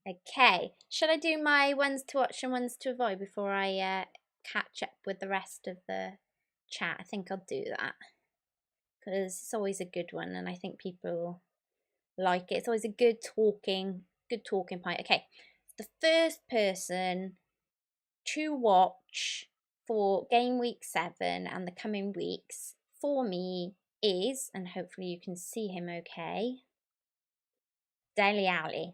Okay, should I do my ones to watch and ones to avoid before I catch up with the rest of the chat? I think I'll do that because it's always a good one, and I think people like it. It's always a good talking point. Okay, the first person to watch for game week 7 and the coming weeks for me is, and hopefully you can see him okay, Dele Alli.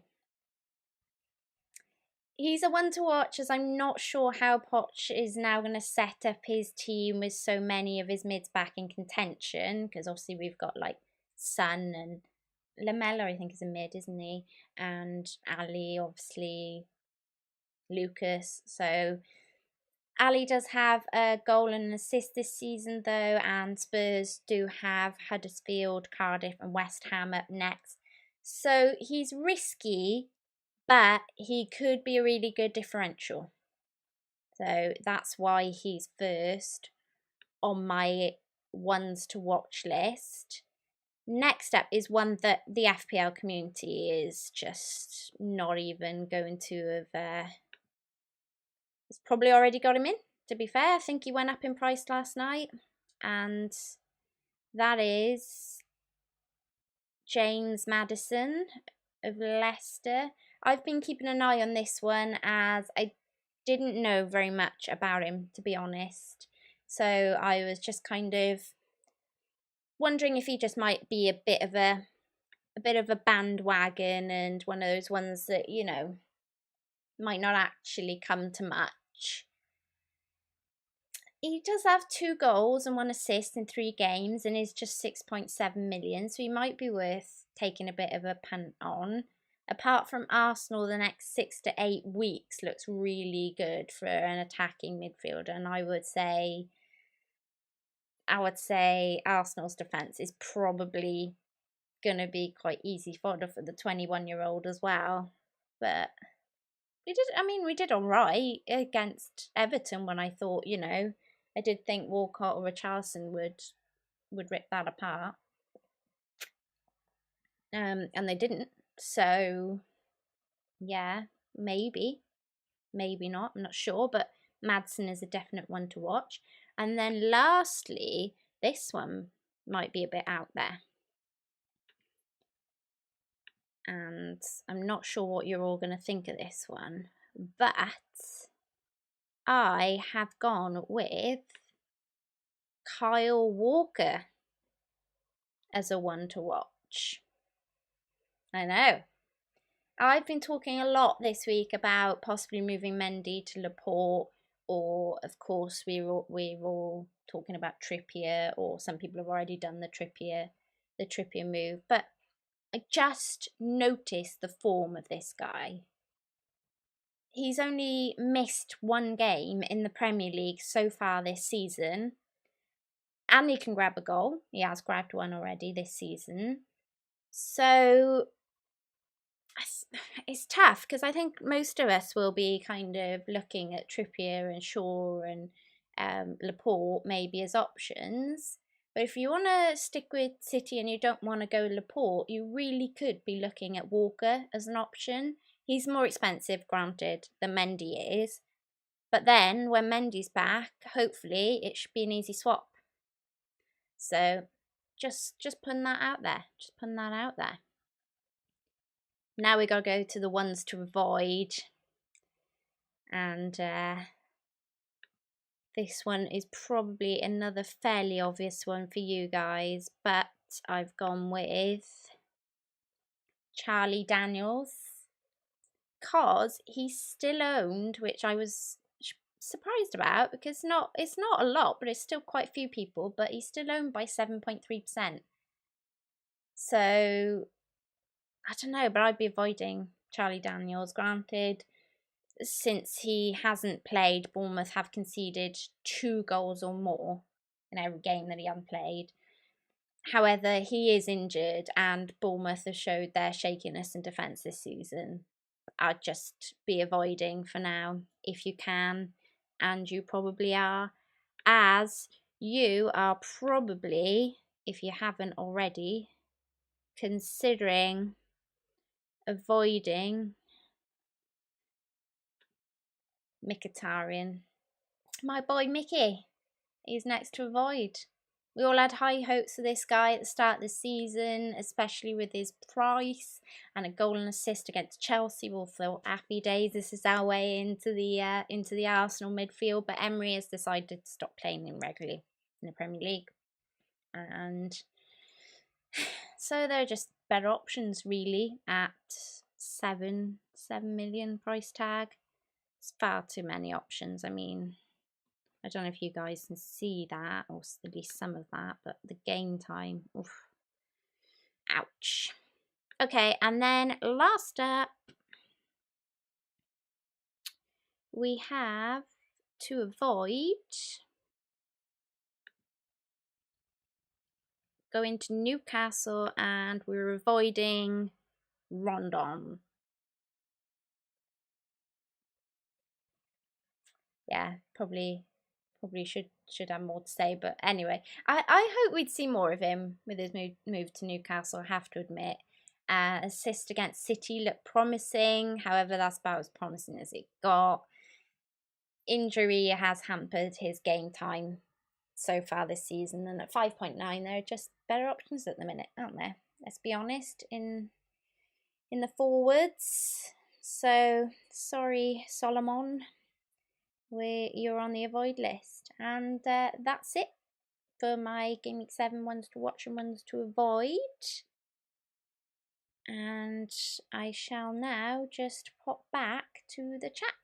He's a one to watch, as I'm not sure how Poch is now going to set up his team with so many of his mids back in contention, because obviously we've got like Son and Lamella, I think, is a mid, isn't he? And Ali, obviously, Lucas. So Ali does have a goal and an assist this season, though, and Spurs do have Huddersfield, Cardiff, and West Ham up next. So he's risky, but he could be a really good differential. So that's why he's first on my ones to watch list. Next up is one that the FPL community is just not even going to have. It's probably already got him in, to be fair. I think he went up in price last night. And that is James Maddison of Leicester. I've been keeping an eye on this one as I didn't know very much about him, to be honest. So I was just kind of wondering if he just might be a bit of a bandwagon and one of those ones that, you know, might not actually come to much. He does have 2 goals and 1 assist in 3 games and is just 6.7 million, so he might be worth taking a bit of a punt on. Apart from Arsenal, the next 6 to 8 weeks looks really good for an attacking midfielder, and I would say Arsenal's defence is probably going to be quite easy fodder for the 21-year-old as well. But we did all right against Everton when I thought, you know, I did think Walcott or Richarlison would rip that apart. And they didn't. So, yeah, maybe not. I'm not sure, but Madsen is a definite one to watch. And then lastly, this one might be a bit out there. And I'm not sure what you're all going to think of this one, but I have gone with Kyle Walker as a one to watch. I know. I've been talking a lot this week about possibly moving Mendy to Laporte, or of course we're all talking about Trippier, or some people have already done the Trippier move. But I just noticed the form of this guy. He's only missed 1 game in the Premier League so far this season, and he can grab a goal. He has grabbed one already this season. So it's tough because I think most of us will be kind of looking at Trippier and Shaw and Laporte maybe as options. But if you want to stick with City and you don't want to go Laporte, you really could be looking at Walker as an option. He's more expensive, granted, than Mendy is. But then, when Mendy's back, hopefully, it should be an easy swap. So, just putting that out there. Now we got to go to the ones to avoid. And this one is probably another fairly obvious one for you guys. But I've gone with Charlie Daniels, because he's still owned, which I was surprised about, because it's not a lot, but it's still quite a few people, but he's still owned by 7.3%. So I don't know, but I'd be avoiding Charlie Daniels. Granted, since he hasn't played, Bournemouth have conceded 2 goals or more in every game that he hasn't played. However, he is injured, and Bournemouth have showed their shakiness in defence this season. I'd just be avoiding for now if you can, and you probably are, as you are probably, if you haven't already, considering avoiding Mkhitaryan. My boy Mickey, he's next to avoid. We all had high hopes for this guy at the start of the season, especially with his price and a goal and assist against Chelsea. We'll feel happy days. This is our way into the Arsenal midfield, but Emery has decided to stop playing him regularly in the Premier League, and so there are just better options really at 7 million price tag. It's far too many options. I mean, I don't know if you guys can see that, or at least some of that, but the game time, oof, ouch. Okay, and then last up, we have to avoid going to Newcastle, and we're avoiding Rondon. Yeah, probably should have more to say, but anyway, I hope we'd see more of him with his move to Newcastle. I have to admit, assist against City looked promising. However, that's about as promising as it got. Injury has hampered his game time so far this season, and at 5.9, there are just better options at the minute, aren't there? Let's be honest, in the forwards. So sorry, Solomon, you're on the avoid list, and that's it for my Game Week 7 ones to watch and ones to avoid. And I shall now just pop back to the chat.